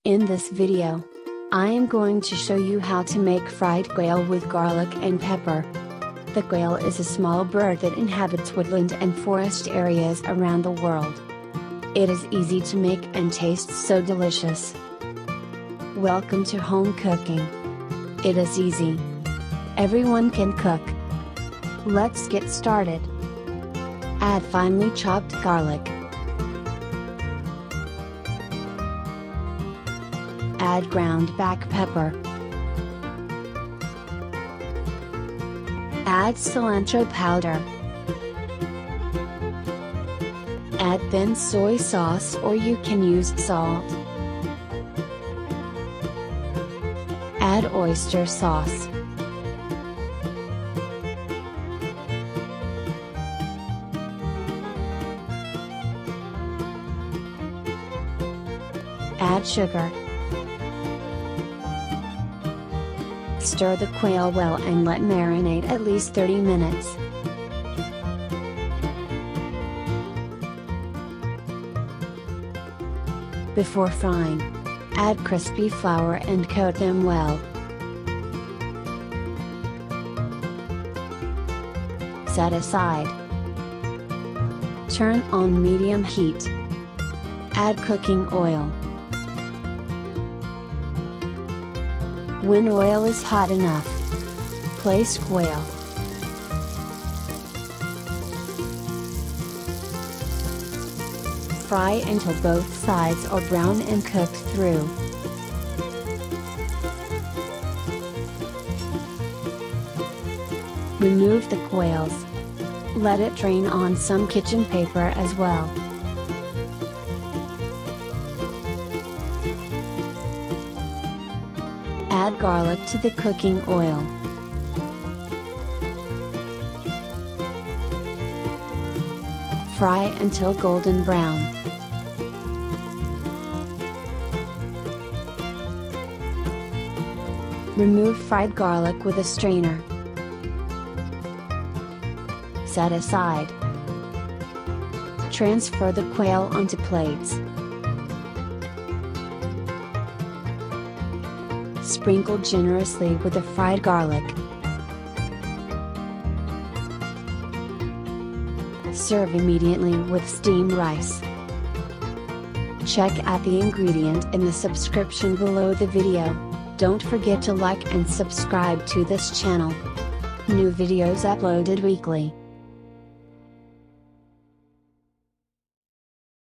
In this video, I am going to show you how to make fried quail with garlic and pepper. The quail is a small bird that inhabits woodland and forest areas around the world. It is easy to make and tastes so delicious. Welcome to home cooking. It is easy. Everyone can cook. Let's get started. Add finely chopped garlic. Add ground black pepper. Add cilantro powder. Add thin soy sauce or you can use salt. Add oyster sauce. Add sugar. Stir the quail well and let marinate at least 30 minutes. Before frying, add crispy flour and coat them well. Set aside. Turn on medium heat. Add cooking oil. When oil is hot enough, place quail. Fry until both sides are brown and cooked through. Remove the quails. Let it drain on some kitchen paper as well. Add garlic to the cooking oil. Fry until golden brown. Remove fried garlic with a strainer. Set aside. Transfer the quail onto plates. Sprinkle generously with the fried garlic. Serve immediately with steamed rice. Check out the ingredient in the description below the video. Don't forget to like and subscribe to this channel. New videos uploaded weekly.